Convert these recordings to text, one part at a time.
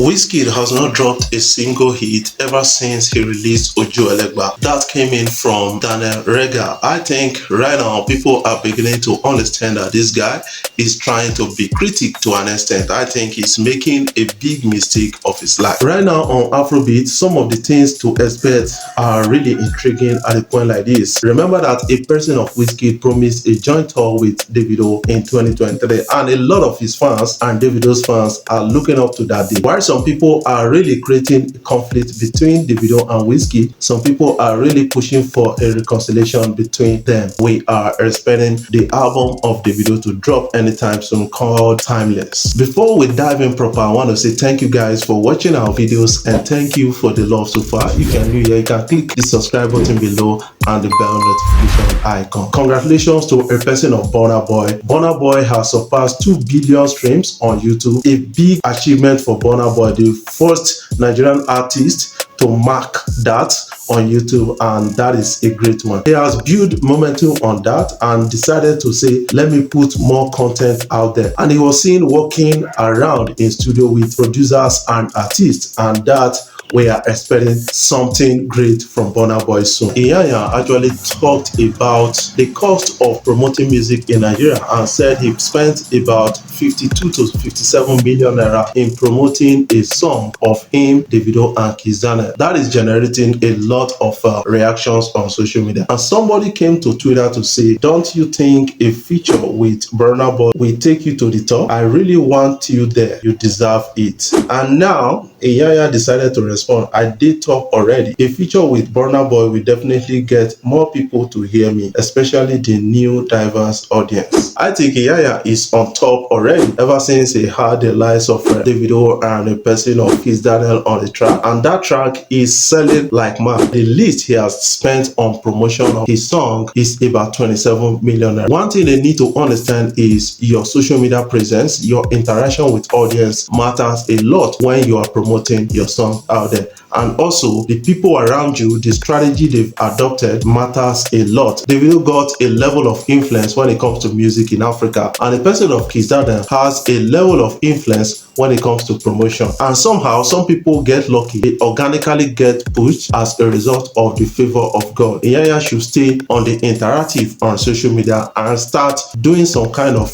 Wizkid has not dropped a single hit ever since he released Oju Elegba. That came in from Daniel Rega. I think right now people are beginning to understand that this guy is trying to be critic to an extent. I think he's making a big mistake of his life. Right now on Afrobeat, some of the things to expect are really intriguing at a point like this. Remember that a person of Wizkid promised a joint tour with Davido in 2023, and a lot of his fans and Davido's fans are looking up to that day. While some people are really creating a conflict between Davido and Wizkid, some people are really pushing for a reconciliation between them. We are expecting the album of Davido to drop anytime soon, called Timeless. Before we dive in proper, I want to say thank you guys for watching our videos and thank you for the love so far. If you're new here, you can click the subscribe button below and the bell notification icon. Congratulations to a person of Burna Boy. Burna Boy has surpassed 2 billion streams on YouTube, a big achievement for Burna Boy, the first Nigerian artist to mark that on YouTube, and that is a great one. He has built momentum on that and decided to say, let me put more content out there. And he was seen walking around in studio with producers and artists, and that we are expecting something great from Burna Boy soon. Iyanya actually talked about the cost of promoting music in Nigeria and said he spent about 52 to 57 million naira in promoting a song of him, Davido and Kizana. That is generating a lot of reactions on social media. And somebody came to Twitter to say, don't you think a feature with Burna Boy will take you to the top? I really want you there. You deserve it. And now Iyanya decided to respond, I did talk already. A feature with Burna Boy will definitely get more people to hear me, especially the new diverse audience. I think Iyanya is on top already ever since he had the likes of Davido and a person of his Daniel on the track, and that track is selling like mad. The least he has spent on promotion of his song is about 27 million. One thing they need to understand is your social media presence, your interaction with audience matters a lot when you are promoting your song out there. And also the people around you, the strategy they've adopted matters a lot. Davido got a level of influence when it comes to music in Africa, and the person of Kizana has a level of influence when it comes to promotion. And somehow some people get lucky, they organically get pushed as a result of the favor of God. Iyanya should stay on the interactive on social media and start doing some kind of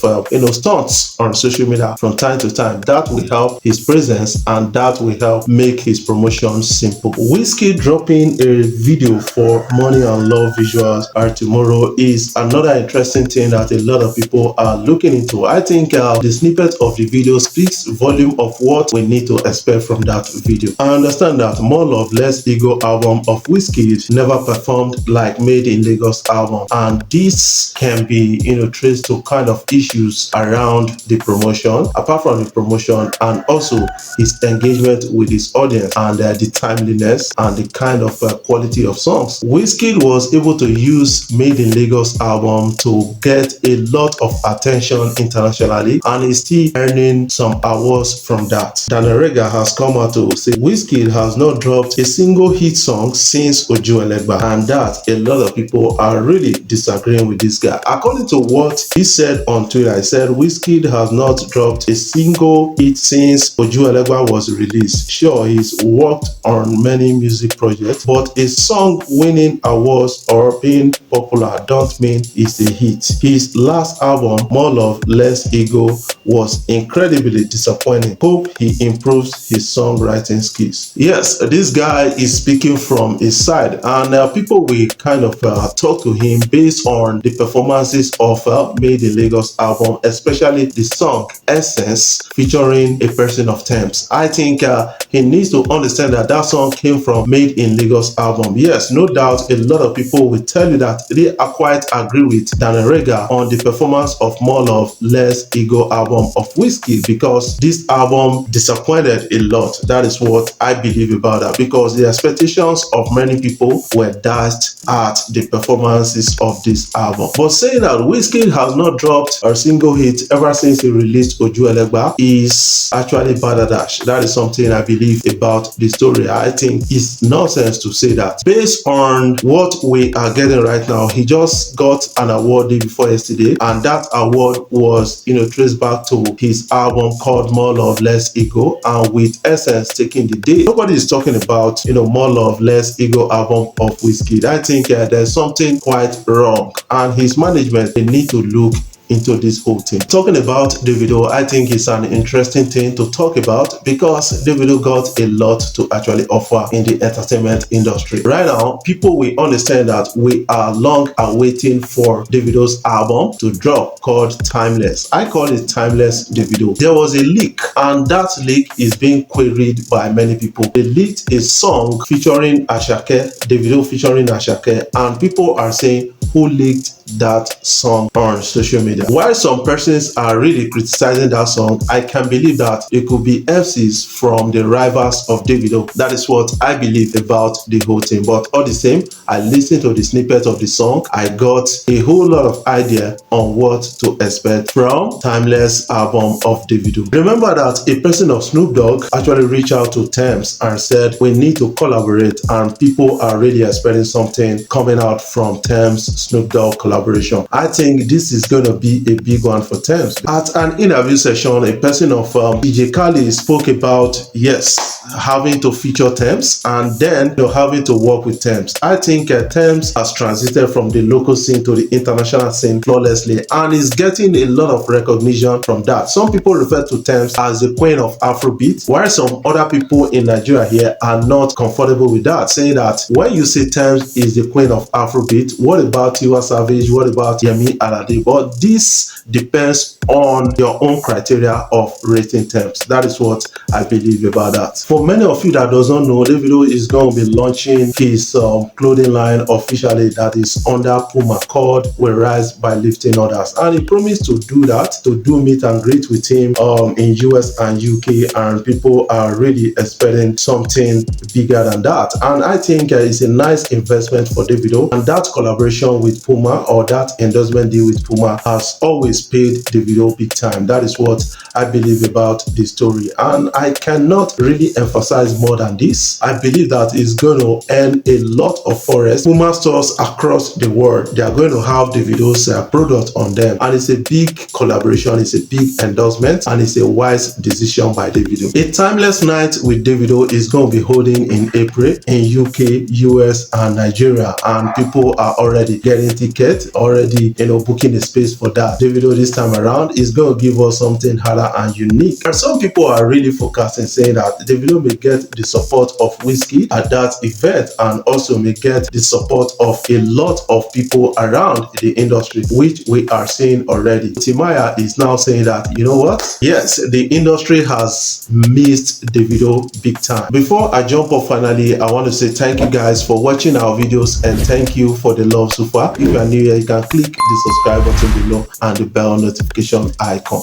stunts on social media from time to time. That will help his presence and that will help make his promotion simple. Wizkid dropping a video for Money and Love visuals tomorrow is another interesting thing that a lot of people are looking into. I think the snippet of the video speaks volume of what we need to expect from that video. I understand that More Love Less Ego album of Wizkid never performed like Made in Lagos album, and this can be traced to kind of issues around the promotion, apart from the promotion, and also his engagement with his audience and the timeliness and the kind of quality of songs. Wizkid was able to use Made in Lagos album to get a lot of attention internationally, and is still earning some awards from that. Daniel Rega has come out to say Wizkid has not dropped a single hit song since Oju Elegba, and that a lot of people are really disagreeing with this guy. According to what he said on Twitter, he said Wizkid has not dropped a single hit since Oju Elegba was released. Sure, he's worked on many music projects, but a song winning awards or being popular don't mean it's a hit. His last album, More Love Less Ego, was incredibly disappointing. Hope he improves his songwriting skills. Yes, this guy is speaking from his side, and people will kind of talk to him based on the performances of Made in Lagos album, especially the song Essence featuring a person of Tems. I think he needs to understand that that song came from Made in Lagos album. Yes, no doubt a lot of people will tell you that they are quite agree with Daniel Rega on the performance of More Love Less Ego album of Wizkid, because this album disappointed a lot. That is what I believe about that, because the expectations of many people were dashed at the performances of this album. But saying that Wizkid has not dropped a single hit ever since he released Oju Elegba is actually balderdash. That is something I believe about the story. I think it's nonsense to say that. Based on what we are getting right now, he just got an award day before yesterday, and that award was traced back to his album called More More Love, Less Ego, and with Essence taking the day. Nobody is talking about, More Love, Less Ego album of Wizkid. I think there's something quite wrong, and his management, they need to look into this whole thing. Talking about Davido, I think it's an interesting thing to talk about because Davido got a lot to actually offer in the entertainment industry. Right now, people will understand that we are long awaiting for Davido's album to drop called Timeless. I call it Timeless Davido. There was a leak, and that leak is being queried by many people. They leaked a song featuring Asake, Davido featuring Asake, and people are saying, who leaked that song on social media? While some persons are really criticizing that song, I can believe that it could be FCs from the rivals of Davido. That is what I believe about the whole thing. But all the same, I listened to the snippet of the song. I got a whole lot of idea on what to expect from Timeless album of Davido. Remember that a person of Snoop Dogg actually reached out to Tems and said we need to collaborate, and people are really expecting something coming out from Tems Snoop Dogg collaboration. I think this is going to be a big one for Tems. At an interview session, a person of DJ Khaled spoke about, yes, having to feature Tems and then having to work with Tems. I think Tems has transited from the local scene to the international scene flawlessly and is getting a lot of recognition from that. Some people refer to Tems as the queen of Afrobeat, while some other people in Nigeria here are not comfortable with that, saying that when you say Tems is the queen of Afrobeat, what about Tiwa Savage? What about Yemi Alade? But this depends on your own criteria of rating Tems. That is what I believe about that. For many of you that doesn't know, Davido is going to be launching his clothing line officially, that is under Puma, called We Rise by Lifting Others, and he promised to do that, to do meet and greet with him in US and UK, and people are really expecting something bigger than that. And I think it's a nice investment for Davido, and that collaboration with Puma, or that endorsement deal with Puma, has always paid Davido big time. That is what I believe about the story, and I cannot really emphasize more than this. I believe that it's going to earn a lot of forests. Puma stores across the world, they are going to have Davido's product on them, and it's a big collaboration, it's a big endorsement, and it's a wise decision by Davido. A Timeless night with Davido is going to be holding in April in UK, US, and Nigeria, and people are already getting tickets, already booking a space for that. Davido this time around is going to give us something harder and unique, and some people are really focusing, saying that Davido may get the support of Wizkid at that event, and also may get the support of a lot of people around the industry, which we are seeing already. Timaya is now saying that, you know what, yes, the industry has missed Davido big time. Before I jump off, finally, I want to say thank you guys for watching our videos, and thank you for the love so far. If you are new here, you can click the subscribe button below and the bell notification icon.